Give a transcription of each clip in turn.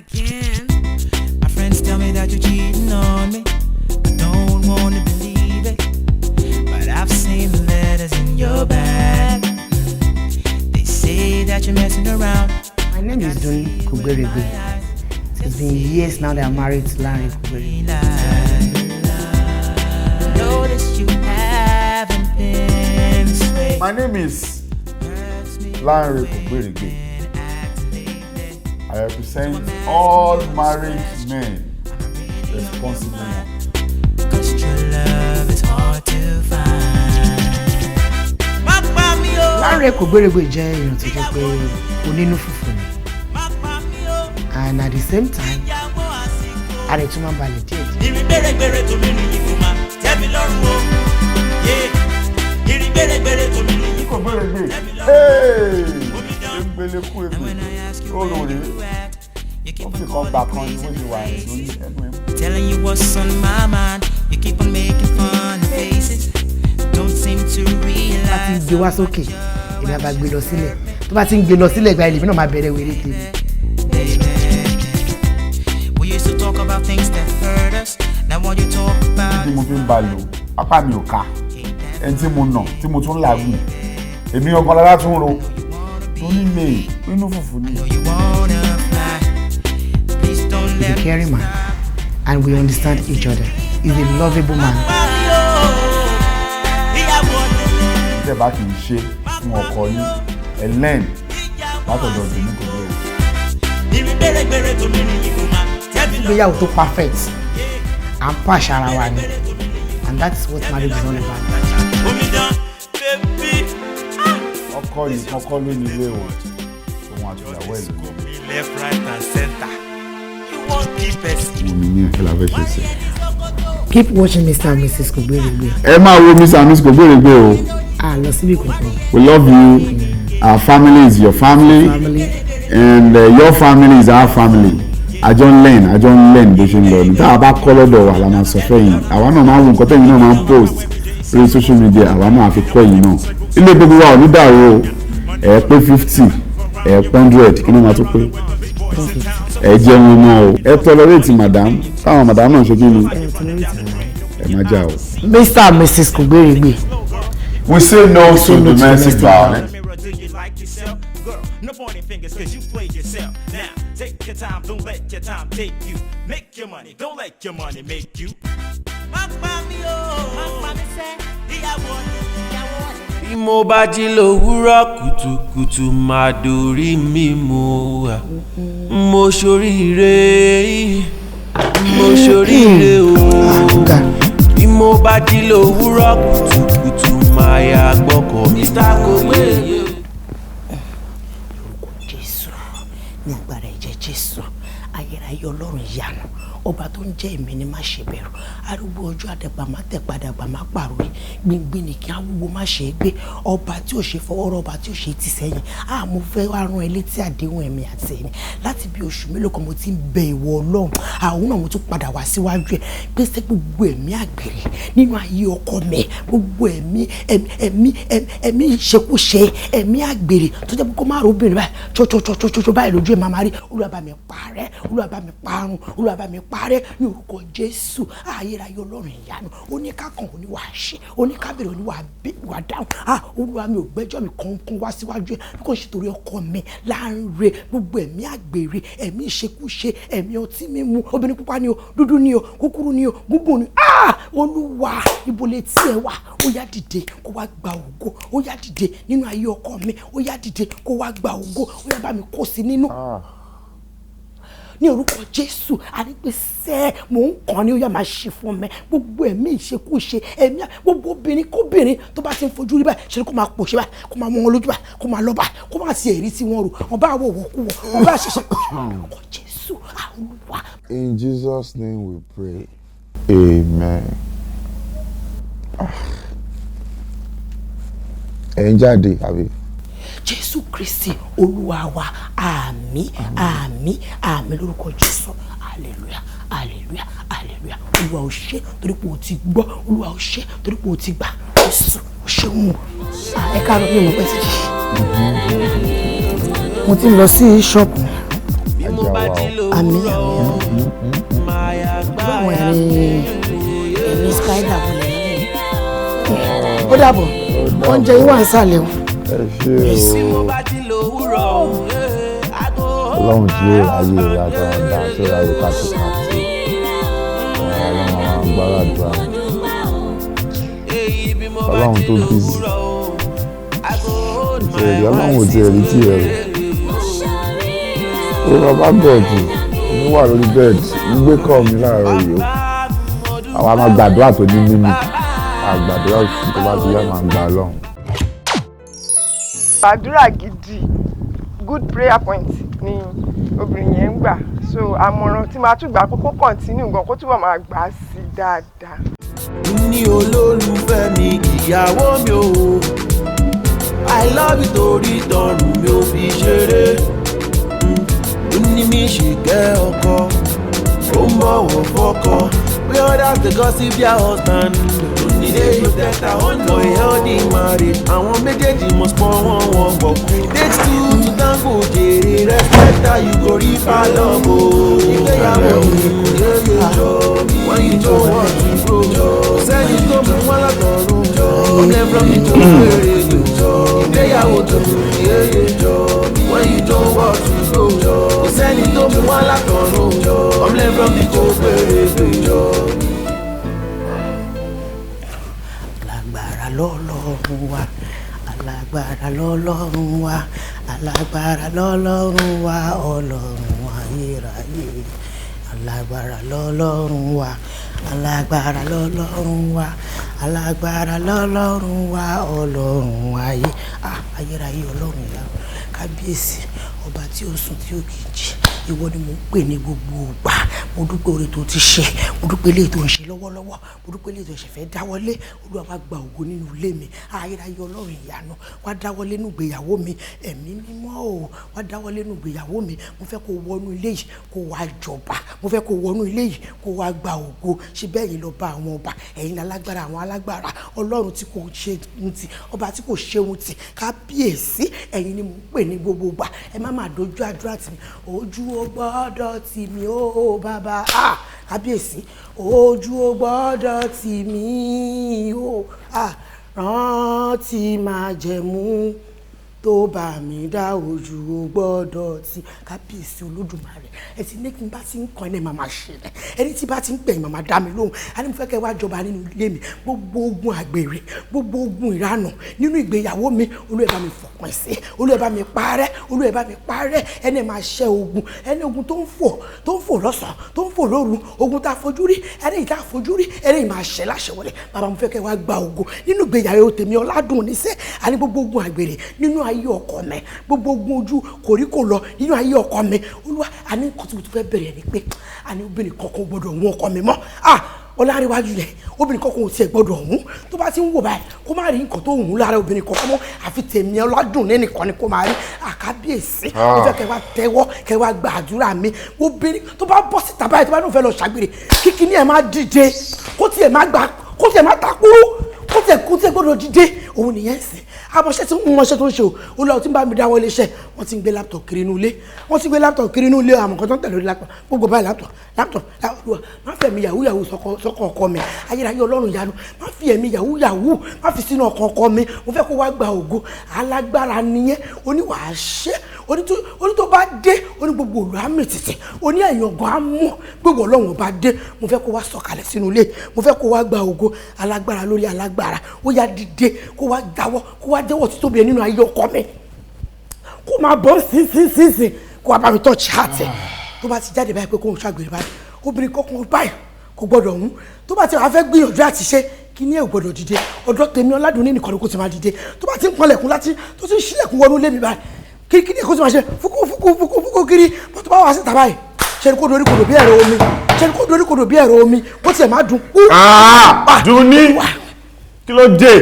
again. My friends tell me that you're cheating on me. I don't want to believe it, but I've seen the letters in your bag. They say that you're messing around. My name is Kogberegbe. It's been years now that I'm married to Kogberegbe. Notice you haven't been swayed. My name is Kogberegbe. I represent all married men responsible now. Cause your love is hard to find. Kogberegbe jẹ́ èèyàn tó jẹ́ pé onínú fùfù ni. And at the same time, a lè tún máa balẹ̀ díẹ̀ díẹ̀. Ìrìnbẹ̀rẹ̀gbẹ̀rẹ̀ tó mi ní ikú máa tẹ́ mi lọ́rùn o. Ìrìnbẹ̀rẹ̀gbẹ̀rẹ̀ tó mi ní ikú máa tẹ́ mi lọ́rùn o. Kú èmi olóore ó fi kan gbà kan ni wọ́n ti wà lórí ẹnu ẹ̀. Telling you what's on my mind, you keep on making fun of faces. Don't seem to realize. Bá ti gbé wá sókè, èmi àbá gbé lọ sílẹ̀. Tó bá ti ń gbé lọ sílẹ̀ gba ẹlẹ́mìí náà máa bẹ̀rẹ̀ wéré tèmi. We used to talk about things that hurt us. Now what you talk about? Tí mo fi ń ba lò, apá mi ò ká. Ẹni tí mo nà, tí mo tún làágùn. Èmi ọkàn lára tún ro. He's a caring man, and we understand each other. He's a lovable man. Ìjẹ́ bá kì í ṣe fún ọkọ yín, ẹ lẹ́n látọ̀dọ̀ tèmi kò bẹ̀rẹ̀. Ìgbéyàwó tó perfect, à ń pàṣẹ ara wa ni, and that's what marriage is all about. Ọkọ yìí kọ́kọ́ ló ní ilé o, òun àti ìyàwó ẹ̀ ló ní. Left, right, and center. You won't keep it. Mo ní ní ẹ̀kẹ́ la fẹ́ ṣe sí. Keep watching Mr. and Mrs. Kogberegbe. Ẹ máa wo Mr. and Mrs. Kogberegbe o. Lọ síbí kankan. We love you. Our family is your family. And your family is our family. Àjọ ń learn bó ṣe ń lọ ní. Tá a bá kọ́ lọ́dọ̀ wa la máa sọ fẹ́yìn. Àwa náà máa ń wo nǹkan tẹ́yìn náà máa ń post lórí social media. Àwa náà á fi kọ́ yìí náà. Ilé gbogbo wa ò ní dàrú o. Ẹ pé 50, ẹ 100, kí ni máa tó pé? Ẹ jẹ́ wọn mọ́ o. Ẹ tolerate madam. Táwọn madam náà ṣe kí ni? Ẹ má jà o. Mr. and Mrs. Kogberegbe. We say no to domestic violence. No pointing fingers cause you played yourself. Now, take your time, don't let your time take you. Make your money, don't let your money make you. Bí mo bá jí lówùúrọ̀ kùtùkùtù máa dorí mi mú wa. Mo ṣoríire o. Bí mo bá jí lówùúrọ̀ kùtùkùtù máa yà gbọ́kọ̀ Mr. Kogberegbe. Ní agbára ẹ̀jẹ̀ Jésù, ayérayé Ọlọ́run ìyanu, ọba tó ń jẹ́ èmi ni má ṣe bẹ̀rù, arúgbó ọjọ́ àdàgbà má tẹ̀padàgbà má pàrọ̀ yìí, gbìngbìn ní kí awúwo má ṣe é gbé, ọba tí ò ṣe fọwọ́rọ́, ọba tí ò ṣe ti sẹ́yìn. Mo fẹ́ wá rán ẹ létí àdéhùn ẹ̀mí àti ẹni láti bí oṣù mélòó kan mo ti ń bẹ ìwọ Ọlọ́run, àwọn náà mo tún padà wá síwájú ẹ pé ṣé gbogbo ẹ̀mí àgbèrè nínú ayé ọkọ mi, gbogbo ẹ̀mí ìṣekúṣe, ẹ̀mí àgbèrè tó jẹ́ kó má róbìnrin báyìí ṣoṣoṣoṣoṣo báyìí lójú ẹ̀ máa máa rí, Olúwa bá mi parẹ́, Olúwa bá mi parun, Olúwa bá mi parẹ́ ní orúkọ Jésù. Ayérayé Ọlọ́run ìyanu, oníkàkàn oníwà ṣe, oníkàbèrè oníwà dáhùn. Olúwa mi ò gbẹ́jọ́ mi kankan wá síwájú ẹ̀ bí kò ṣe torí ọkọ mi láńre, gbogbo ẹ̀mí àgbèrè, ẹ̀mí ìṣekúṣe, ẹ̀mí ọtí mímu, obìnrin pupa ni o, dúdú ni o, kúkúrú ni o, gúngùn ni. Olúwa ibo lè tiẹ̀ wá, ó yá dìde kó wá gba ògo, ó yá dìde nínú ayé ọkọ mi, ó yá dìde kó wá gba ògo, ó yá bá mi kó sí nínú. Ní orúkọ Jésù, àrígbèsè mò ń kàn ní ó yá máa ṣe fún mi, gbogbo ẹ̀mí ìṣekúṣe, ẹ̀mí gbogbo obìnrin kóbìnrin tó bá ti ń fojú rí báyìí ṣe ni kó máa pòṣe báyìí, kó máa mọ wọn lójú báyìí, kó máa lọ báyìí, kó máa ti ẹ̀rí tí wọ́n rò, wọ́n bá wọ̀ wọ́kú wọ̀, wọ́n bá ṣẹ̀ṣẹ̀ orúkọ Jésù Olúwa. In Jesus' name we pray. Amen. Ẹ ń jáde àbí? Jésù Kristi Olúwa wa, àmín àmín àmín lórúkọ Jésù. Hallelujah hallelujah hallelujah. Olúwa ó ṣé torí pé o ti gbọ́, Olúwa ó ṣé torí pé o ti gbà. Jésù ó ṣeun. Ẹ káàárọ̀ ní mo pẹ́ sí jì. Mo ti lọ sí ṣọ́ọ̀bù. Bí mo bá ti lò àmín báwọn ẹ̀rín spider wọlé ó dàbọ̀ oúnjẹ yín wà ń sàlẹ̀ o. ẹ ṣe o ọlọ́run tí ó ráyè àtọ̀ọ̀dá tó ráyè káàkiri ọlọ́run àwọn agbáradùá ọlọ́run tó bízì ìṣẹ̀lẹ̀ ọlọ́run ò tiẹ̀ rí tiẹ̀ rẹ̀ ó bàbá gọ̀ọ̀dù mi wà lórí bẹ́ẹ̀dì ń gbé kọ́ mi láàárọ̀ yìí ó àwa máa gbàdúrà tó ní mímì àgbàdúrà tó bá ti yá máa gbà lọ́hùn. àdúrà gidi good prayer point ni obìnrin yẹn ń gbà so àmọ̀ràn tí màá tún gbà kókó kọ̀ǹtínú gan kó túbọ̀ máa gbà á sí dáadáa. ní olólùfẹ́ mi ìyàwó mi o I love you torí tọrùn mi ò fi ṣeré ó ní mi ṣìkẹ́ ọkọ ó ń bọ̀wọ̀ fọ́kọ pé others dey gossip their husband ó ní dey protect her own for a healthy marriage àwọn méjèèjì must pọ́n wọ́n wọ́n gbọ̀ takes two to tango jèrè respect her you go rí palọ́ o ìgbéyàwó mi kò yéye jọ when you jọ wọ́n ti grow sẹ́ni tó mú wọn látọ̀run ọ̀lẹ́ from the tó fèrè jọ ìgbéyàwó tó kù yéye jọ when you jọ wọ́n ti grow sẹ́ni tó mú wọn látọ̀run ọ̀lẹ́ from the tó fèrè jọ. Alágbára lọ́lọ́run wa alágbára lọ́lọ́run wa alágbára lọ́lọ́run wa ọlọ́run ayérayé alágbára lọ́lọ́run wa alágbára lọ́lọ́run wa alágbára lọ́lọ́run wa ọlọ́run ayérayé ọlọ́run ìyá kábíyèsí ọba tí ó sùn tí ó kì í jí ìwọ ni mo ń pè ní gbogbo ìgbà mo dúpẹ́ oore tó ti ṣe mo dúpẹ́ ilé tó ń ṣe lọ́wọ́lọ́wọ́ mo dúpẹ́ ilé tó ṣe fẹ́ dáwọ́lé Olúwa wá gba ògo nínú ilé mi ayérayé ọlọ́run ìyanu wá dáwọ́lé nínú ìgbéyàwó mi ẹ̀mí mímọ́ o wá dáwọ́lé nínú ìgbéyàwó mi mo fẹ́ kó wọnú ilé yìí kó wá jọba mo fẹ́ kó wọnú ilé yìí kó wá gba ògo ṣe bẹ́ẹ̀ yìí lọ bá àwọn ọba ẹ̀yin alágbára àwọn alágbára ọlọ́run tí kò ṣe ohun ti ọba tí kò ṣe ohun ti kábíyèsí ẹ̀yin ni mo ń pè ní gbogbo ìgbà ẹ má má dojú àdúrà tì mí ojú ó gbọ́dọ̀ tì mí ó bàbá kábíyèsí ojú ó gbọ́dọ̀ tì mí ó rántí májẹ̀mú tó bá mi dá ojú ó gbọ́dọ̀ tì kábíyèsí olódùmarè ẹ ti ní kí n bá ti ń kọ́ ẹni màmá ṣe rẹ̀ ẹni tí bá ti ń pè yín màmá dá mi lóhùn a ní mo fẹ́ kẹ́ wá jọba nínú ilé mi gbogbo ogun àgbèrè gbogbo ogun ìranù nínú ìgbéyàwó mi Olúwa bá mi fòpin sí Olúwa bá mi parẹ́ Olúwa bá mi parẹ́ ẹni máa ṣẹ́ ogun ẹni ogun tó ń fò lọ́sàn tó ń fò lóru ogun tá a fojú rí ẹni ìta fojú rí ẹni máa ṣẹ́ láṣẹ wọlé bàbá mo fẹ́ kẹ́ wá gba ògo nínú ìgbéyàwó tèmi ọládùn níṣẹ́ àní gbogbo ogun àgbèrè nínú ayé ọkọ mi gbogbo ogun ojú kòríkò lọ nínú ayé ọkọ mi Olúwa àní kùtùkùtù fẹ́ bẹ̀rẹ̀ ni pé àní obìnrin kankan gbọ́dọ̀ wọn ọkọ mi mọ́ ọláríwájú yẹn obìnrin kankan ò tiẹ̀ gbọ́dọ̀ ọ̀hún tó bá ti ń wò báyìí kó má rí nǹkan tó hùn lára obìnrin kankan mọ́ àfi tèmi ọlọ́dún ní nìkan ni kó máa rí àkábíyèsí ó fẹ́ kẹ́ wá tẹ́wọ́ kẹ́ wá gbàdúrà mi obìnrin tó bá bọ́ síta báyìí tó bá náà fẹ́ lọ ṣàgbèrè kíkiní ẹ̀ má dìde kó tiẹ̀ má takúrú kó tiẹ̀ gbọ́dọ̀ dìde òun nìyẹn sìn àmọ́ṣẹ́ tí ń mọṣẹ́ tó ń ṣe o ó lọ tí ń bá mi dáwọ́ iléeṣẹ́ wọ́n ti ń gbé laptop kiri inú ilé àmọ́ nǹkan tó ń tẹ̀lé orí laptop gbogbo báyìí laptop má fi ẹ̀mí yahoo sọ́kọ̀ ọkọ mi ayérayé ọlọ́run yanu má fi ẹ̀mí yahoo má fi sínú ọkọ mi mo fẹ́ kó wá gba ògo alágbára nìyẹn oníwàá ṣe oní tó bá dé oní gbogbo òlù àmì títì oní ẹ̀yàn gan á mọ̀ gbogbo ọlọ́run bá dé mo fẹ́ kó wá sọ̀kalẹ̀ sínú ilé mo fẹ́ kó wá gba ògo alágbára lórí alágbára ó yá dìde kó wá dáwọ́ kó wá jẹ́wọ́ títóbi ẹ̀ nínú ayé ọkọ mi kó máa bọ́ sí kó wá bá mi tọ́ chaatì tó bá ti jáde báyìí pé kó ń ṣàgbèrè báyìí obìnrin kọ́kọ́ báyìí kò gbọ́dọ̀ hún tó bá ti wà fẹ́ gbìyànjú àti ṣe kí ní ẹ̀ gbọ́dọ̀ dìde ọ̀dọ̀ tèmi ọ̀làdùn ní nìkan ni kò ti máa dìde tó bá ti ń pọnlẹ̀kùn láti tó ti ń ṣílẹ̀kùn wọnú lé mi báyìí kí ní ẹ̀ kó ti máa ṣe fúkú kiri bó tó bá wà síta báyìí ṣe ni kó dorí kodò bí ẹ̀rọ omi kó tiẹ̀ máa dùn. dùn ní kí ló dé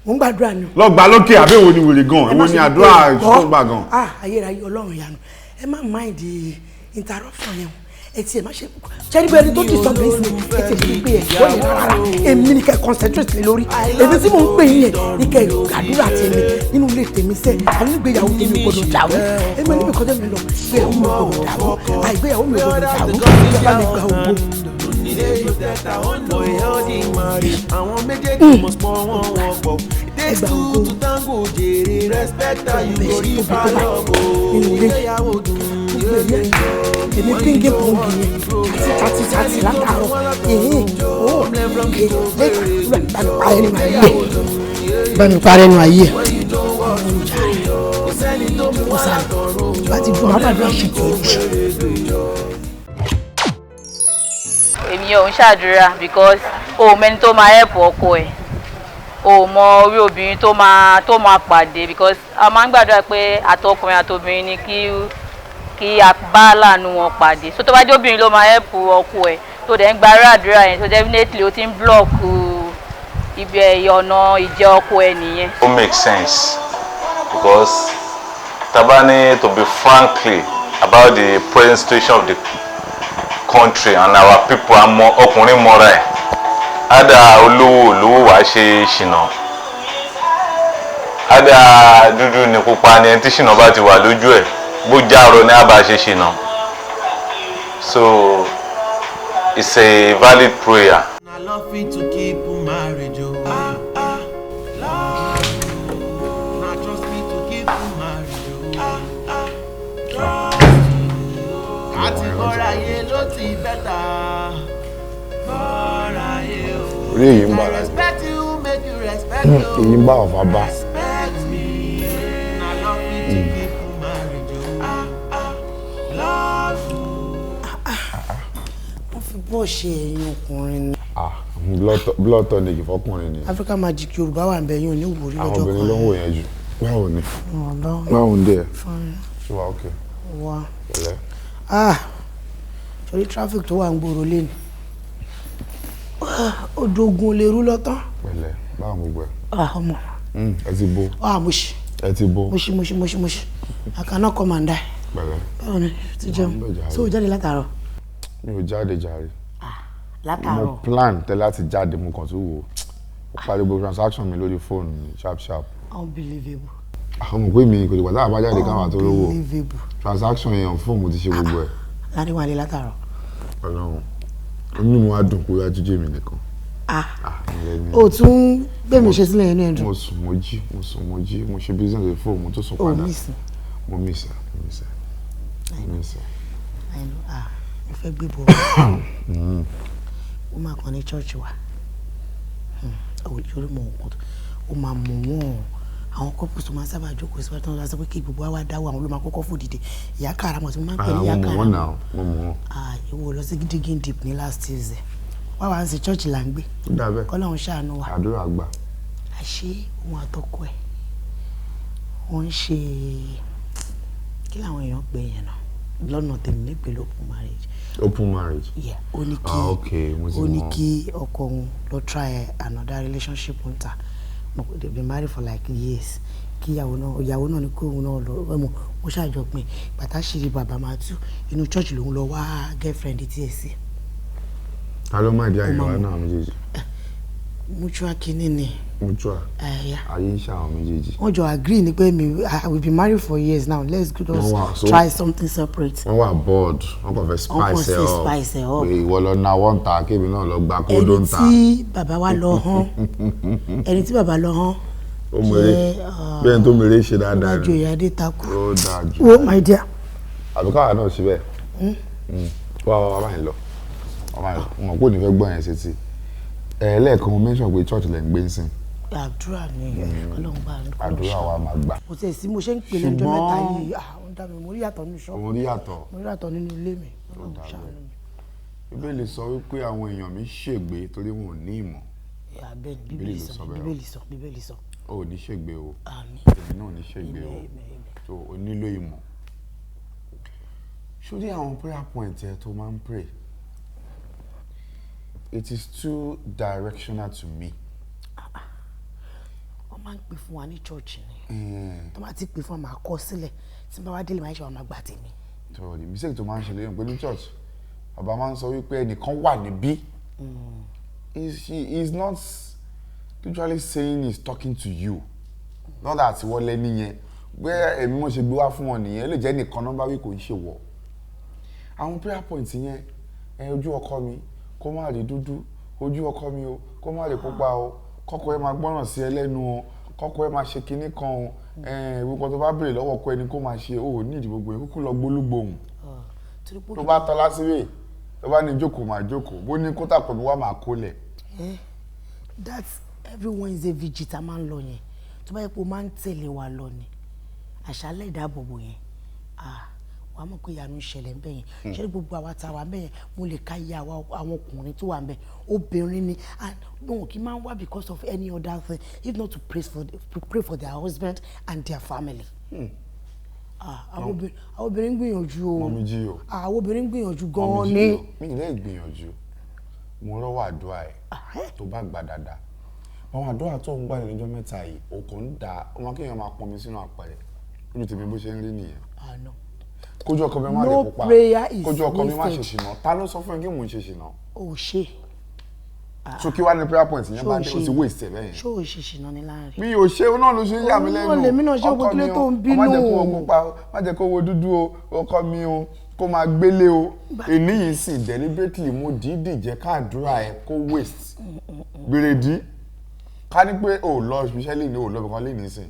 mo ń gbàdúrà ni. lọ gbà lókè àbẹ̀wò ni wèrè gan èwo ni àdúrà tó gbà gan. ayérayé ọlọ́run yanu ẹ má mind interruption yẹn ẹ tiẹ̀ má ṣe ṣẹ́rí bẹ́ẹ̀ ni tó ti sọ bẹ́ẹ̀ sí ẹ tiẹ̀ ṣe pé ẹ̀ wọ́n yẹn rárá èmi ni kẹ́ concentrate lé lórí èmi tí mò ń pè yín yẹn ni kẹ́ àdúrà tèmi nínú ilé tèmi sẹ́ àwọn ìgbéyàwó tèmi gbọdọ̀ dàrú èmi níbi kan tẹ́mi lọ ìgbéyàwó mi gbọdọ̀ dàrú àìgbéyàwó mi gbọdọ̀ dàrú ìjọba mi gba ògbó. àwọn méjèèjì mọ̀ pọ̀ wọ́n wọ́n pọ̀ takes two to tango jèrè respect you go rí balọ̀bọ̀ ìgbéyàwó dùn èmi pínkì pọ́ǹgì yẹn tàti látàárọ̀ ó bá mi parẹ́ nínú ayé ó sáré bá ti dùn àbàdàn ṣètò ìṣe. èmi ò ń ṣàdúrà because o mẹni tó máa help ọkọ ẹ̀ o mọ orí obìnrin tó máa pàdé because a máa ń gbàdúrà pé àtọkùnrin àtobìnrin ni kí a bá láàánú wọn pàdé so tó bá jẹ́ obìnrin ló máa help ọkọ ẹ̀ tó dẹ̀ ń gba àdúrà yẹn so definitely o ti ń block ibi ọ̀nà ìjẹ́ ọkọ ẹ̀ nìyẹn. It makes sense because tabani to be frankly about the present situation of the country and our people ọkùnrin mọ́ra ẹ̀ ada olówó wàá ṣe ṣìnà ada dúdú ní pupa ni ẹni tí ṣìnà bá ti wà lójú ẹ̀ bó jáàrọ̀ ní àbá ṣe ṣìnà so it's a valid prayer. I love you to keep marriage o. Na trust me to keep marriage o. Àti bọ́ra yé ló ti bẹ́tà. Bọ́ra yé o. Orí èyí ń bá ara Respect you make you respect you. èyí ń bá ọ̀fà bá. Respect me. I love you to keep marriage o. Love you. wọ́n fi bọ́ ṣe ẹ̀yin ọkùnrin ni. blood tonic fọkùnrin ni. Africa Magic Yorùbá wà ń bẹ yín ò ní ìwòrí lọ́jọ́ kan. àwọn obìnrin ló ń wò yẹn jù. báwo ni ọ̀dọ́ báwo ń dẹ̀ fine ṣé wàá ok wá. pẹ̀lẹ́. torí traffic tó wà ń gbòòrò lẹ́nu odogun lè rú lọ́tán. pẹ̀lẹ́ báwo gbogbo ẹ̀. ọmọ ẹ ti bó. mo ṣe ẹ ti bó. mo ṣe I cannot come and die. pẹ̀lẹ́. báwo ni ti jẹun so o jáde látàárọ̀. mi ò jáde jàre. látàárọ̀. mo plan tẹ láti jáde mo kàn tún wò ó parí gbogbo transaction mi lórí fóònù mi sharp. Unbelievable. àwọn mọ̀ pé mi kò lè wà láàbá jáde káwọn àti olówó Unbelievable. transaction yẹn fóònù mo ti ṣe gbogbo ẹ̀. láti wà ní látàárọ̀. Ọlọ́run inú mi wá dùn pé wá jíjẹ́ mi nìkan. o tún bẹ́ẹ̀ mi ṣe sílẹ̀ yẹn ní ẹ̀dùn. mo sùn mo jí mo ṣe business with fóònù mo tó sùn padà. mo miss ẹ. mo fẹ́ gbé bọ̀ ó máa kàn ní church wa orí mọ̀ nǹkan ó máa mọ̀ wọ́n àwọn couples tó máa sábà jókòó sí wàtí wọ́n sọ pé kí gbogbo wa dáwọ́ àwọn ló máa kọ́kọ́ fò dìde ìyá kára mọ̀ tí mo máa ń pè ní ìyá kára mo mọ̀ ìwọ lọ sí gidigidi deep ní last Tuesday wá wá ń ṣe church là ń gbé kọ́lọ́run ṣàánú wa àdúrà gbà. àṣé òun àtọkọ ẹ̀ wọ́n ń ṣe kí làwọn èèyàn pè yẹn náà lọ́nà tèmi nípele open marriage. yeah ó ní kí ọkọ òun lọ try another relationship ń ta they been married for like years kí ìyàwó náà ní kó òun náà lọ mo ṣàjọ pin bàtà ṣìírí bàbá máa tú inú church lòun lọ wá girlfriend tí ẹ sí. ta ló máa di àyẹ̀wò náà méjèèjì. mutual kínní ni. mutual ayé ń ṣàwọn méjèèjì. wọ́n jọ agree ni pé we been married for years now let's go just try something separate. wọ́n wà bored wọ́n kàn fẹ́ spice ẹ̀ up pé ìwọ lọ na wọ́n ta kébì náà lọ gba kódó ń ta. ẹni tí bàbá wa lọ hàn ó mèrè bí ẹni tó mèrè ṣe dáadáa rẹ̀. ìwájú ìyá adé takú. ó dáa jù. oh my dear. àbíkáwá náà ṣe bẹ́ẹ̀ wá báyìí lọ wọn kò ní fẹ́ gbọ́ yẹn sétí lẹ́ẹ̀kan mo mention pé church lẹ́ ń gbé ń sìn. àdúrà ni Ọlọ́run bá ń kọ́ àdúrà wa máa gbà. kò tẹ̀ sí mo ṣe ń pè lẹ́jọ́ mẹ́ta yìí àwọn dá mi mo rí yàtọ̀ nínú ṣọ́ọ̀bù. mo rí yàtọ̀ nínú ilé mi. Bíbélì sọ wípé àwọn èèyàn mi ṣègbé torí wọn ò ní ìmọ̀. Bíbélì sọ. o ò ní ṣègbé o àmín èmi náà ò ní ṣègbé o so o nílò ìmọ̀. ṣórí àwọn prayer point ẹ tó máa ń pray it is too directional to me. wọ́n máa ń pè fún wa ní church ni tó máa ti pè fún wa máa kọ sílẹ̀ tí bá wá délé máa ṣe wà máa gbà tèmi. so the mistake tó máa ń ṣe lẹ́yìn pé ní church bàbá máa ń sọ wípé ẹnìkan wà níbí. He's not literally saying he's talking to you. Not that wọ́n lẹ́ni yẹn bẹ́ẹ̀ èmi mo ṣe gbé wá fún wọn nìyẹn lè jẹ́ nìkan nọ́mbà wí kò ń ṣe wọ̀. Àwọn prayer point yẹn ojú ọkọ mi kó má rí dúdú, ojú ọkọ mi o kó má rí pupa o, kọ́kọ́ ẹ máa gbọ́ràn sí ẹ lẹ́nu o, kọ́kọ́ ẹ máa ṣe kinní kan o, gbogbo tó bá béèrè lọ́wọ́ ọkọ ẹni kó máa ṣe o ní ìdí gbogbo yẹn kúkú lọ gbólúgbòhùn. Tó bá tọ́lá síbẹ̀ tó bá ní jókòó máa jókòó bó ní kótà pẹ̀lú wá máa kólẹ̀. That's everyone is a vigil máa ń lọ yẹn tó bá yẹ kó máa ń tẹ̀lé wa lọ ni àṣálẹ̀ ìdáàbòbò yẹn wàá mọ̀ pé ìyanu ìṣẹ̀lẹ̀ ń bẹ̀ yẹn ṣé gbogbo àwa tá a wà ń bẹ̀ yẹn mo lè ka iye àwọn ọkùnrin tó wà ń bẹ̀ obìnrin ni wọn kì í máa ń wá because of any other thing if not to pray for their husband and their family. Àwọn obìnrin gbìyànjú o àwọn obìnrin gbìyànjú gan-an ni. mi ì lè gbìyànjú mo rọ́wọ́ àdúrà ẹ̀ tó bá gbà dáadáa àwọn àdúrà tó ń gbà ní ọjọ́ mẹ́ta yìí òkò ń da ọmọ kéèyàn máa pọnmi sínú àpẹẹrẹ ojú tèmi bó ṣe ń rí nìyẹn. Kójú ọkọ mi má lè pupa kójú ọkọ mi má ṣe ṣìnà ta ló sọ fún ẹ kí mò ń ṣe ṣìnà. o ṣe. so kí wàá ní prayer point yẹn bá dé o ti waste ẹ bẹ́yẹn. ṣé o ṣe ṣìnà ní láàrin. mi ò ṣe náà ló ṣe ń yà mí lẹ́nu ọkọ mi o má jẹ́ kó wo pupa o má jẹ́ kó wo dúdú o ọkọ mi o kó máa gbélé o èní yìí sì deliberately mo dìídì jẹ́ káàdúrà ẹ kó waste gbèrèdí ká ní pé o lọ ṣiṣẹ́ lè ní o lọ bìkan lè ní sìn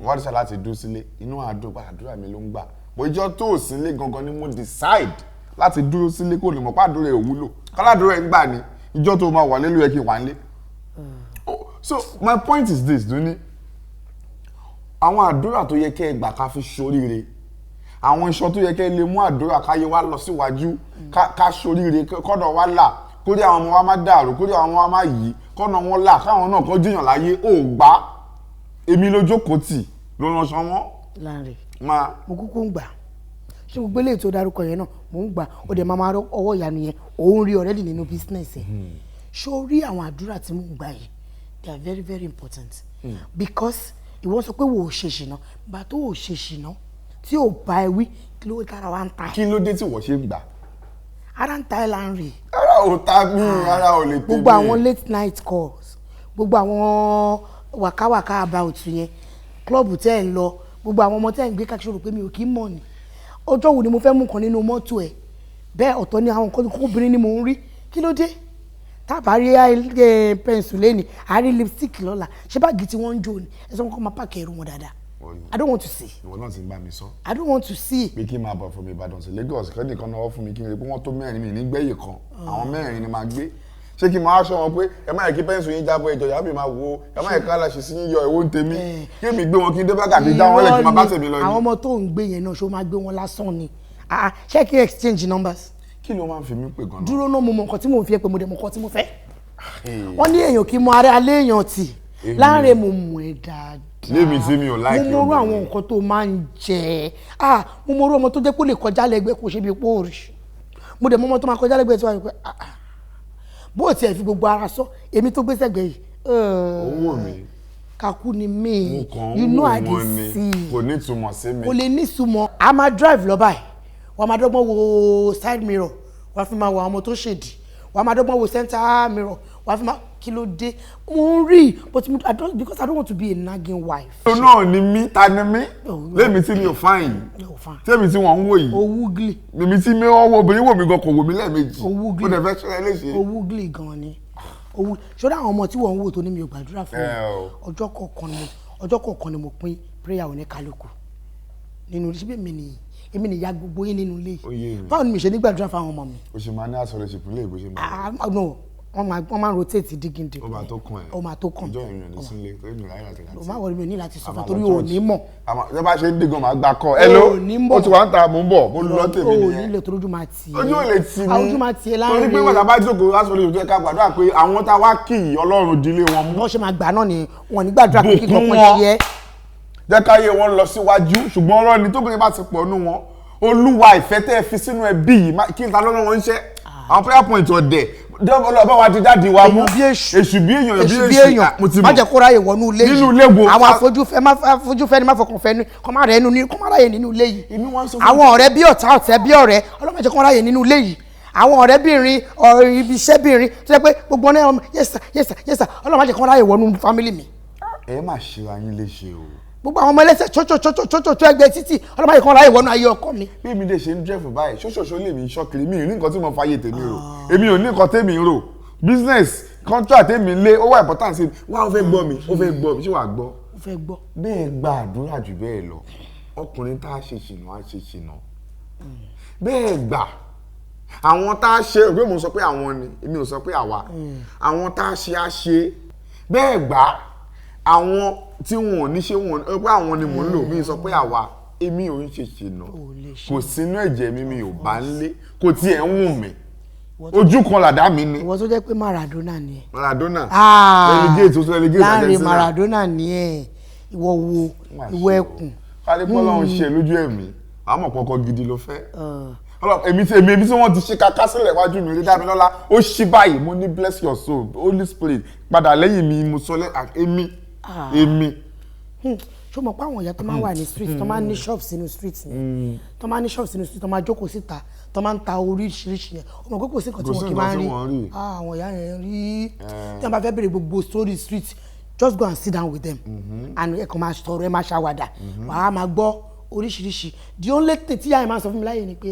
wọ́n ti ṣe láti dúró sílé inú àdúrà mi ló ń gbà bó ìjọ tó ò sílé gangan ni mo decide láti dúró sílé kó lè mọ̀ pàdúrà ẹ̀ òwúlò káládúrà ẹ̀ ń gbà ní ìjọ tó máa wà nílùú ẹ̀ kí wà nílé. So my point is this Duni àwọn àdúrà tó yẹ kẹ́ ẹ gbà ká fi ṣoríire àwọn iṣan tó yẹ kẹ́ ẹ lè mú àdúrà káyé wa lọ síwájú ká ṣoríire kọ́dọ̀ wa là kórí àwọn ọmọ wa má dàrú kórí àwọn ọmọ wa má yí kọ́nà wọn là káwọn náà kọ́ jiyàn láyé ò gbá èmi ló jókòó tì ló ránṣọ wọn. Láàrin mo kúkú ń gbà ṣé gbogbo eléyìí tó dárúkọ yẹn náà mò ń gbà ó dẹ̀ máa ọwọ́ ìyanu yẹn òun rí already nínú business ẹ̀ ṣé o rí àwọn àdúrà tí mò ń gbà yìí they are very very important because ìwọ sọ pé wò ó ṣe ṣìnà bá tó ò ṣe ṣìnà tí ò bá ẹ wí kí ló kára wa ń ta ẹ. kí ló dé tí wọ́n ṣe ń gbà. ara ń ta ẹ láàrin. ara ò ta mí ara ò lè tẹ̀lé. gbogbo àwọn late night calls gbogbo àwọn wàkàwàkà about yẹn klọ́ọ̀bù tẹ́ ẹ̀ ń lọ gbogbo àwọn ọmọ tẹ́ ẹ̀ ń gbé káàkiri rò pé mi ò kí ń mọ̀ ni ọjọ́ wo ni mo fẹ́ mú kan nínú mọ́tò ẹ̀ bẹ́ẹ̀ ọ̀tọ̀ ni àwọn nǹkan obìnrin ni mò ń rí kí ló dé tábà rí pẹ́ǹsù lẹ́ni àárí lipstick lọ́la ṣé báàgì tí wọ́n ń jò ní ẹ sọ wọn kọ́ máa pààkì ẹrù wọn dáadáa I don't want to see. ìwọ náà ti ń bá mi sọ. I don't want to see. pé kí n máa bọ̀ fún mi Ìbàdàn sí Lagos kẹ́ni kan náà fún mi kí n rí pé wọ́n tó mẹ́rin mi nígbẹ́yìí kan àwọn mẹ́rin ni máa gbé ṣé kí n máa sọ wọn pé ẹ má yẹ kí pẹ́ǹsù yín jábọ̀ ẹjọ́ yàrá mi máa wo ẹ má yẹ ká láṣẹ sí yín yọ ẹ̀wọ́ ń tèmi kí èmi gbé wọn kí n dé bágà fi dá wọn lẹ̀ kí n máa bá tèmi lọ ni. àwọn ọmọ tó ń gbé yẹn náà ṣó máa gbé wọn lásán ni ṣé kí exchange numbers. kí ló máa ń fi mí pè gan-an. dúró náà mo mọ nǹkan tí mò ń fi ẹ pé mo dẹ̀ mọ nǹkan tí mo fẹ́. wọ́n ní èèyàn kì í mọ ara alẹ́ èèyàn tì láàrin mo mọ̀ ẹ́ dáadáa. lémi tí mi ò láìkí mo mọ orú àwọn nǹkan tó máa ń jẹ mo mọ orú ọmọ tó jẹ́ pé ó lè kọjá lẹ́gbẹ̀ẹ́ kò ṣe bí pòórì mo dẹ̀ mọ ọmọ tó máa kọjá lẹ́gbẹ̀ẹ́ tí wọ́n á rí pé bó tiẹ̀ fi gbogbo ara sọ èmi tó gbé sẹ́gbẹ̀ẹ́ yìí. owó mi. kakú ni mí you know I dey see. kò ní ìtumọ̀ sí mi. kò lè ní ìtumọ̀ a máa drive lọ báyìí wàá máa dọ́gbọ́n wo side mirror wàá fi máa wo àwọn ọmọ tó ṣèdí wàá máa dọ́gbọ́n wo center mirror wàá fi máa kí ló dé mo ń rí but because I don't want to be a nagging wife. so náà ni mí ta ni mí lémi tí mi ò fáyìn tẹ́mi tí wọ́n ń wò yìí owúgli mímí tí mi ọwọ́ obìnrin wò mí gan kò wò mí lẹ́ẹ̀mejì owúgli ó dẹ̀ fẹ́ ṣẹlẹ̀ léṣe. owúgli gan ni ṣọ́dọ̀ àwọn ọmọ tí wọ́n ń wò tó ní mi ò gbàdúrà fún mi ọjọ́ kọ̀ọ̀kan ni mo pín prayer oníkálukú nínú síbí èmi nìyá gbogbo yín nínú ilé yìí báwo ni mi ṣe ní gbàdúrà fáwọn ọmọ mi. o ṣe máa ní àsọ̀rọ̀ṣìpù ilé ìbò ṣe máa. no wọ́n máa ń rotate dígíndín. ó máa tó kàn ẹ́ ó máa tó kàn. ìjọ ìrìn òní sílé torí mi láyé láti láti. o máa wọlé mi ò ní láti sọ fún torí o ò ní mọ̀. àmọ́ bá ṣe ń dígan máa gbà kọ́ ẹ ló ó ti wá ń ta mò ń bọ̀ mo lọ tèmi nìyẹn. o ò nílò torí ojú máa tì í. ojú ò lè tì mí ojú máa tì í láàrin. torí pé wọ́n bá jókòó lásìkò lè jẹ́ ká gbàdúrà pé àwọn tá a wá kì í Ọlọ́run dílé wọn mú. wọ́n ṣe máa gbà náà ni wọ́n ní gbàdúrà pé kí kankan ṣe é. jẹ́ káyé wọn lọ síwájú ṣùgbọ́n Ọlọ́run tóbìnrin bá ti pọ̀ nú wọn Olúwa ìfẹ́ tẹ́ ẹ fi sínú ẹbí yìí kí n ta lọ́nà wọn ń ṣe àwọn prayer point ọ̀dẹ̀ ọba wa ti dáàdi wa mú èṣù bí èèyàn bí èṣù má jẹ́ kó ráyè wọnú ilé yìí nínú ilé wo àwọn afojúfẹ́ ni má fọkàn fẹ́ ni kọ́ má ráyè nínú ilé yìí àwọn ọ̀rẹ́ bí ọ̀tá ọ̀tẹ́ bí ọ̀rẹ́ Ọlọ́run má jẹ́ kó ráyè nínú ilé yìí àwọn ọ̀rẹ́bìnrin ọ̀rẹ́ ibi iṣẹ́bìnrin tó jẹ́ pé gbogbo náà yes sir yes sir yes sir ọlọ́run má jẹ́ kí wọ́n ráyè wọnú family mi. ẹ má ṣe ra yín léṣe o. gbogbo àwọn ọmọ ẹlẹ́sẹ̀ tó ẹgbẹ́ títì ọlọ́run má jẹ́ kí wọ́n ráyè wọnú ayé ọkọ mi. bí èmi dẹ̀ ṣe ń dẹ́fù báyìí ṣóṣòṣó lè mi ṣọ́kiri mi ò ní nǹkan tí mo fàyè tèmi rò èmi ò ní nǹkan tèmi rò business contract tèmi lé ó wà important sí wá ó fẹ́ gbọ́ mi ṣé wàá gbọ́. ó fẹ́ gbọ́. bẹ́ẹ̀ gba àdúrà jù bẹ́ẹ̀ lọ ọkùnrin tá a ṣe ṣìnà á ṣe ṣìnà bẹ́ẹ̀ gbà àwọn tá a ṣe ògbé mo sọ pé àwọn ni èmi ò sọ pé àwa àwọn tá a ṣe á ṣe bẹ́ẹ̀ gbà àwọn tí wọn ò ní ṣe wọn pé àwọn ni mò ń lò mí sọ pé àwa èmi ò ń ṣe ṣìnà kò sínú ẹ̀jẹ̀ mi ò bá ń lé kò tiẹ̀ ń wù mí ojú kan làdá mi ni. ìwọ tó jẹ́ pé Maradona ni ẹ. Maradona relegate oṣù relegate láàrin Maradona ni ẹ ìwọ wo ìwọ ẹkùn. kálí pọ́ lọ́hún ṣe lójú ẹ̀mí àmọ́ kọ́kọ́ gidi ló fẹ́. èmi tí wọ́n ti ṣe kaká sílẹ̀ iwájú mi rí Dámilọ́lá ó ṣí báyìí mo ní bless your soul Holy Spirit padà lẹ́yìn mi mo sọ èmi. ṣó mọ̀ pé àwọn ìyá tó máa ń wà ní street tó máa ń ní shop sínú street yẹn tó máa ń ní shop sínú street tó máa jókòó síta tó máa ń ta oríṣiríṣi yẹn ó mọ̀ pé kò sí nǹkan tí wọ́n kì í máa ń rí àwọn ìyá yẹn rí tí wọ́n bá fẹ́ bèrè gbogbo story street just go and sit down with them and ẹ kàn máa sọ̀rọ̀ ẹ máa ṣàwàdà wàá máa gbọ́ oríṣiríṣi the only thing tí ìyá yẹn máa sọ fún mi láyè ni pé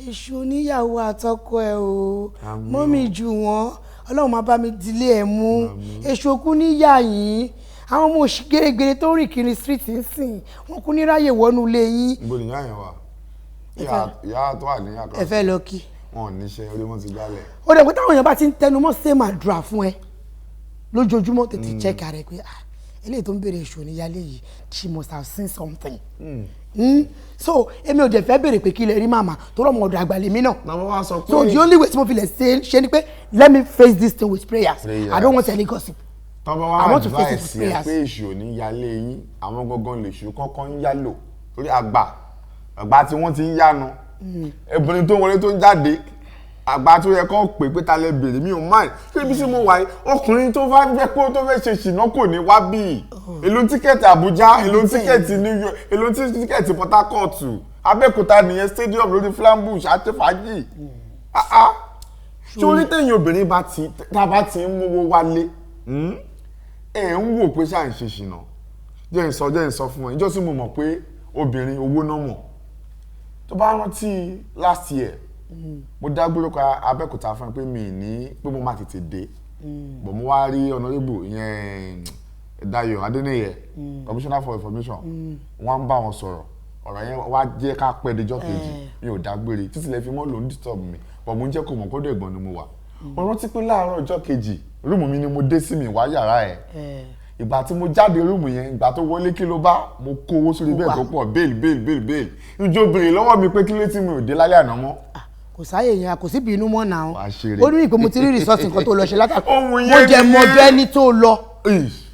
èṣù oníyàwó àtọkọ ẹ o mọ́mì jù wọ́n ọlọ́run máa bá mi dilé ẹ̀ mú èṣù okú níyà yín àwọn ọmọ òṣì gẹ́gẹ́rẹ́ tó rìn kiri street ń sìn wọn kú ní ráyè wọnú ilé yín. ibo nìyá yẹn wà ìyá tó wà ní àkàrà ẹ fẹ́ lọ kí. wọn ò níṣẹ́ orí wọn ti gbálẹ̀. ó dẹ̀ pé táwọn èèyàn bá ti ń tẹnu mọ́ ṣé máa dùn fún ẹ lójoojúmọ́ tètè check ara ẹ pé eléyìí tó ń béèrè èṣù oníyálé yìí she must have seen something. So èmi ò dẹ̀ fẹ́ béèrè pé kí lè rí màmá tó rọ̀ mọ́ ọ̀dọ̀ àgbàlẹ̀ mi náà. làwọn wá sọ pé so the only way tí mo fi lè ṣe ni pé let me face this thing with prayers. I don't want any gossip. tọ́ba wá advice ẹ pé èṣù ò ní yálé yín àwọn gangan lè ṣù kọ́kọ́ ń yálò torí àgbà tí wọ́n ti ń yánu ẹ̀bùn tó wọlé tó ń jáde àgbà tó yẹ kó pè pé ta lẹ bèrè mi ò máì kí ibi tí mo wà yìí ọkùnrin tó fẹ́ pé tó fẹ́ ṣe ṣìnà kò ní wá bí èlò tíkẹ́ẹ̀tì Àbújá èlò tíkẹ́ẹ̀tì New York èlò tíkẹ́ẹ̀tì Port Harcourt Abẹ́òkúta nìyẹn stadium lórí Flambush àti fàájì sórí tẹ̀yìn obìnrin bá ti ń mówó wálé ẹ̀ ń wò pé ṣáà ń ṣe ṣìnà jẹ́ ń sọ fún ẹ ìjọ́ tí mo mọ̀ pé obìnrin owó náà mọ̀ tó bá rántí last year mo dágbére kọ Abẹ́òkúta fún ẹ pé mi ní pé mo máa tètè dé bọ̀ mo wá rí honorable ìyẹn Dayo Adéníyẹ commissioner for information wọ́n ń bá wọn sọ̀rọ̀ ọ̀rọ̀ yẹn wá jẹ́ ká pẹ́ dejọ́ kejì mi ò dágbére títí lè fi mọ́ lòún disturb mi bọ̀ mo ń jẹ́ kó mọ̀ kódé ẹ̀gbọ́n ni mo wà mo rántí pé láàárọ̀ ọjọ́ kejì rúùmù mi ni mo dé sí mi wá yàrá ẹ̀ ìgbà tí mo jáde rúùmù yẹn ìgbà tó wọlé kí ló bá mo kó owó sórí bẹ́ẹ̀ tó pọ̀ bẹ́ẹ̀lì ìjọ obìnrin lọ́wọ́ mi pé kí ló tí mi ò dé lálẹ́ àná mọ́. kò sáyè yẹn kò sí bínú mọ́ náà ó ní ìpè mo ti rí rìsọ́ọ̀tì nǹkan tó lọ ṣe látàkùn mo jẹ mọ̀dọ́ ẹni tó lọ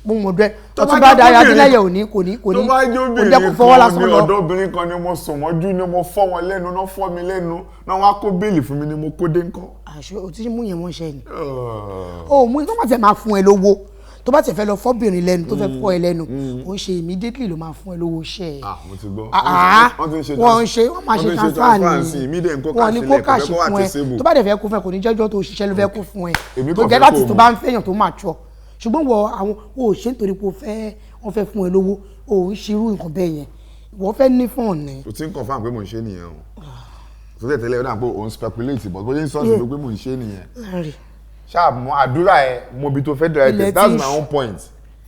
mo mọ̀dọ́ ẹ ọtún bá darí adílẹ̀yẹ òní kò ní tó bá jẹ́ obìnrin kan ní ọ̀dọ́ obìnrin kan ni mo sùn mọ́jú ni mo fọ́ wọn lẹ́nu náà fọ́ mi lẹ́nu náà wá kó béèlì fún mi ni mo kó dé ńkọ́. àṣé o ti mú yẹn mọ́ ṣe ni o mú tó bá tẹ̀ máa fún ẹ lówó tó bá tẹ̀ fẹ́ lọ fọ́bìnrin lẹ́nu tó fẹ́ fọ́ ẹ lẹ́nu ó ń ṣe immediately ló máa fún ẹ lówó ṣẹ́ ẹ. mo ti gbọ́ wọ́n máa ṣe transfer ni wọ́n ní kó káàṣì fún ẹ tó bá dẹ̀ fẹ́ kó fún ẹ kò ní jẹ́jọ́ tó ṣiṣẹ́ ló fẹ́ kó fún ẹ tó jẹ́ láti tó bá ń fẹ́yàn tó máa tọ́ ṣùgbọ́n wọ àwọn o ò ṣe nítorí pé wọ́n fẹ́ fún ẹ lówó o ò ń ṣerú nǹkan bẹ́ẹ̀ yẹn wọ́n fẹ́ ní fún ọ̀nà. o ti ń confirm pé mò ń ṣe nìyẹn o tó tẹ̀ tẹ́lẹ̀ náà pé òun speculate but bó ṣe ń sọ́ọ̀tì ló pé mò ń ṣe nìyẹn ṣáà mọ àdúrà ẹ mo bi tó fẹ́ direct that's my own point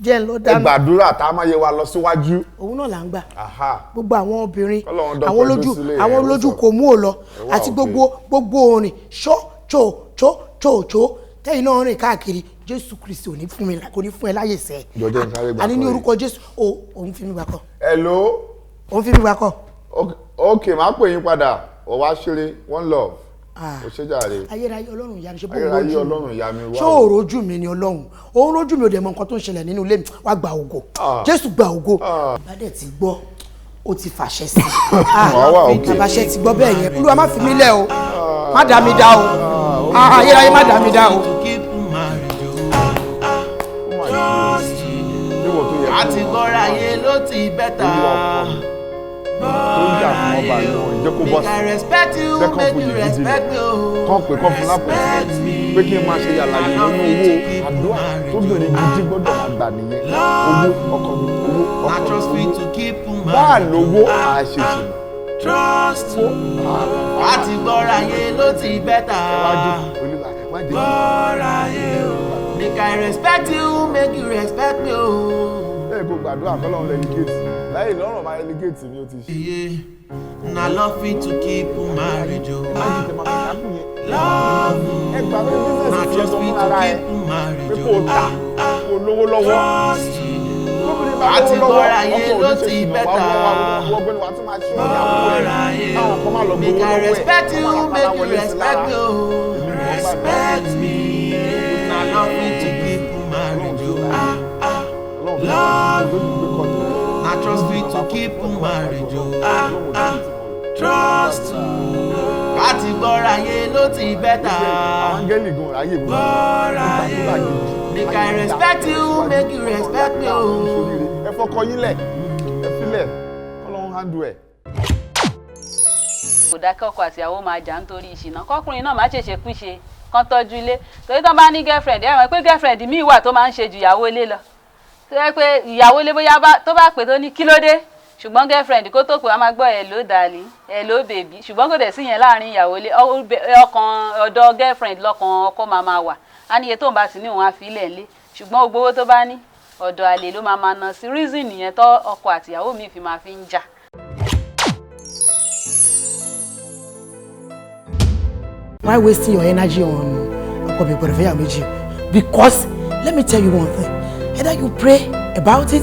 jẹ́ ń lọ dáná ẹ gbàdúrà tá a máa yẹ wa lọ síwájú. òun náà là ń gbà gbogbo àwọn obìnrin àwọn olójú kò mú ò lọ àti gbogbo orin ṣó ṣó tẹ́yìn náà rìn káàkiri Jésù Kristi ò ní fún mi kò ní fún ẹ láyè sẹ́ àní ní orúkọ Jésù òun fi mi gbà kọ́. hello. òun fi mi gbà kọ́. ok máa pè yín padà ọ̀ wá ṣeré one love. o ṣe jàre. ayérayé Ọlọ́run ìyá mi ṣe bó ayérayé Ọlọ́run ìyá mi wá. ṣé o rojú mi ni Ọlọ́run òun rojú mi ò dẹ̀ mọ nǹkan tó ń ṣẹlẹ̀ nínú ilé mi wá gba ògo Jésù gba ògo bá dẹ̀ ti gbọ́ ó ti fàṣẹ sí àbàṣẹ ti gbọ́ bẹ́ẹ̀ yẹn Olúwa má fi mí lẹ̀ o má dá mi dá o ayérayé má dá mi dá o. àti gbọ́ra yé ló ti bẹ́tà tó ń jà fún ọba náà ìjẹ́ kó bọ́ sí jẹ́ kó fún yìí gidi lọ kọ́ pé kọ́ fún lápò pé kí n máa ṣe yàlàyé nínú owó àdúrà tó bẹ̀rẹ̀ gidi gbọ́dọ̀ máa gbà nìyẹn owó ọkọ mi owó ọkọ mi báà lówó àṣeṣe àti gbọ́ráyé ló ti bẹ́tà gbọ́ráyé o make I respect you make you respect me o. bẹ́ẹ̀ kó gbàdúrà kọ́lọ́run relegate láyé lọ́rùn máa relegate mi ó ti ṣe. na love fit to keep marriage o. love na just fit to keep marriage pé kó ta kó lówó lọ́wọ́ àti gbọ́ráyé ló ti bẹ́tà gbọ́ráyé o make I respect you make you respect me o. respect me na love fit to keep marriage o. love na trust fit to keep marriage o. trust àti gbọ́ráyé ló ti bẹ́tà gbọ́ráyé make I respect you make you respect me o. ẹ fọkọ yín lẹ̀ ẹ filẹ̀ Ọlọ́run handle ẹ̀. kò dákẹ́ ọkọ àti ìyàwó máa jà nítorí ìṣìnà kọkùnrin náà má ṣèṣe kúṣe kán tọ́jú ilé torí tán bá ní girlfriend ẹ mọ̀ pé girlfriend míì wà tó máa ń ṣe ju ìyàwó ilé lọ tó yẹ pé ìyàwó ilé bóyá tó bá pè tó ní kí ló dé ṣùgbọ́n girlfriend kó tó pè wá máa gbọ́ hello darling hello baby ṣùgbọ́n kò dẹ̀ sí yẹn láàrin ìyàwó ilé ọkàn ọ̀dọ̀ girlfriend lọ́kàn ọkọ máa wà á níye tó ń bá sí ní òun àfi ilẹ̀ ńlé ṣùgbọ́n gbogbo owó tó bá ní ọ̀dọ̀ àlè ló máa ná sí reason nìyẹn tó ọkọ àtìyàwó mi fi máa fi ń jà. Why wasting your energy on ọkọ mi gbọ́dọ̀ fẹ́yàwó méjì? Because let me tell you one thing, either you pray about it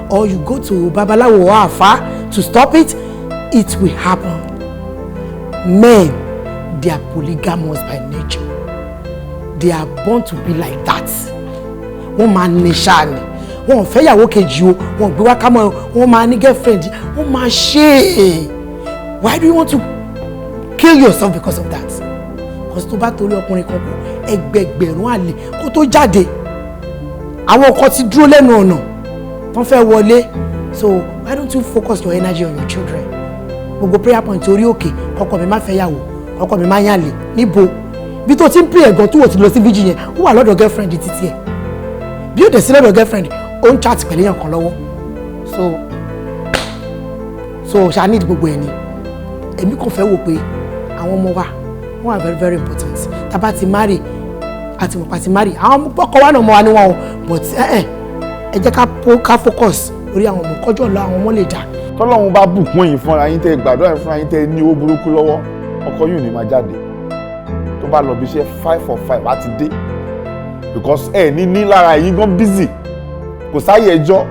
or you go to babalawo or afa to stop it, it will happen. Men, they are polygamous by nature. They are born to be like that. Wọ́n máa ní ṣáà ni, wọ́n ò fẹ́yàwó kejì o, wọ́n gbé wá kámọ́, wọ́n máa ní girlfriend, wọ́n máa ṣe é. Why do you want to kill yourself because of that? Because tó bá torí ọkùnrin kan kú ẹgbẹgbẹ̀rún àlè kó tó jáde àwọn ọkọ ti dúró lẹ́nu ọ̀nà wọ́n fẹ́ wọlé. So why don't you focus your energy on your children? Gbogbo prayer point orí òkè kọ́kọ́ mi má fẹ́ yàwó kọ́kọ́ mi má yànlè níbo bí tó ti ń pray ẹ̀gàn tó wò ti lọ sí virgin yẹn ó wà lọ́dọ̀ girlfriend títí ẹ̀ bí ó dẹ̀ sí lọ́dọ̀ girlfriend ó ń chat pẹ̀lú èèyàn kan lọ́wọ́ so ṣá need gbogbo ẹ̀ ni èmi kò fẹ́ wò pé àwọn ọmọ wa wọ́n are very very important tá bá ti marry àti mọ̀pá ti marry àwọn ọkọ wa náà mọ́ wa ní wọn o but ẹ jẹ́ ká focus lórí àwọn ọmọ kọjọ́ lọ àwọn ọmọ lè jà. tọ́lọ́run bá bùkún yín fúnra yín tẹ́ gbàdúrà yín fúnra yín tẹ́ ní owó burúkú lọ́wọ́ ọkọ yóò ní máa jáde tó bá lọ bí iṣẹ́ 5 for 5 á ti dé because ẹ ní lára yín gan busy kò sáyè ẹjọ́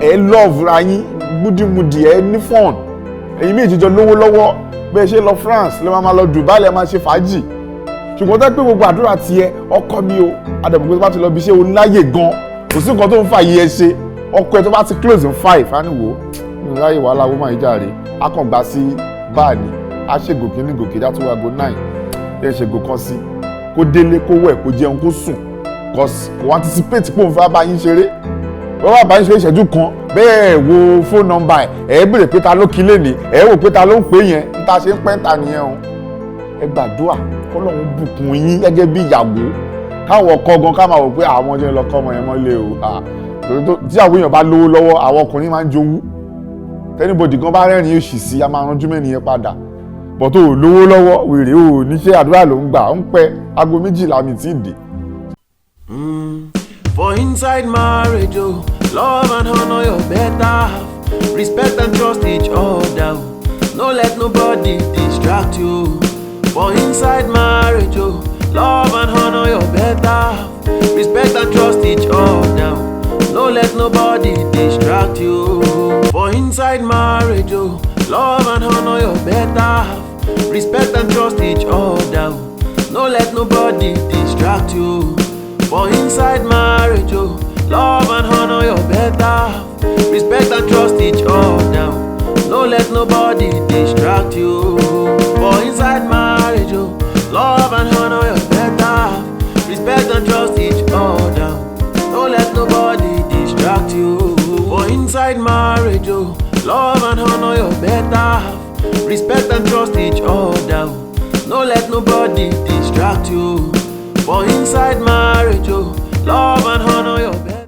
ẹ love ra yín múdìmúdì ẹ ní fun ẹ̀yin méjì jọ lówó lọ́wọ́ bẹ́ẹ̀ ṣe lọ France lè máa lọ Dubai lè máa ṣe fàájì ṣùgbọ́n tẹ́ pé gbogbo àdúrà tiẹ̀ ọkọ mi o adàbọ̀ pé tó bá ti lọ bí iṣẹ́ o láyè gan kò sí nǹkan tó ń fà yí ẹ ṣe ọkọ ẹ tó bá ti close in 5 á ní wò ó láyè wàhálà owó máa ń jáde á kàn gbà sí báàní á ṣe gòkè ní gòkè já tó wá go 9 ẹ ṣe gò kan sí kó délé kó wẹ̀ kó jẹun kó sùn kò anticipate pé òun fẹ́ bá yín ṣeré wọ́n bá bá yín ṣeré ìṣẹ́jú kan bẹ́ẹ̀ wo phone number ẹ̀ béèrè pé ta ló kí lé ní ẹ̀ wò pé ta ló ń pè yẹn ń ta ṣe ń pẹ́ńtà nìyẹn o ẹ gbàdúrà kọ́lọ́run bùkún yín gẹ́gẹ́ bí ìyàwó káwọn ọkọ gan ká máa wò pé àwọn ọjọ́ ìlọkọ ọmọ yẹn mọ́lé o tí àwọn èèyàn bá lówó lọ́wọ́ àwọn ọkùnrin máa ń jowú tẹ́nibọ̀dì gan bá rẹ́rìn òṣì sí a máa ranjú mẹ́rin yẹn padà bọ̀ tó lówó lọ́wọ́ wèrè o níṣẹ́ àdúrà ló ń gbà ń pẹ́ aago 12 mi tí ì dé. For inside marriage, oh, love and honor your better half. Respect and trust each other. No let nobody distract you. For inside marriage, oh, love and honor your better half. Respect and trust each other. No let nobody distract you. For inside marriage, oh, love and honor your better half. Respect and trust each other. No let nobody distract you. For inside marriage, oh, love and honor your better half. Respect and trust each other. No let nobody distract you. For inside marriage, oh, love and honor your better half. Respect and trust each other. No let nobody distract you. For inside marriage, oh, love and honor your better half. Respect and trust each other. No let nobody distract you. For inside marriage, love and honor your better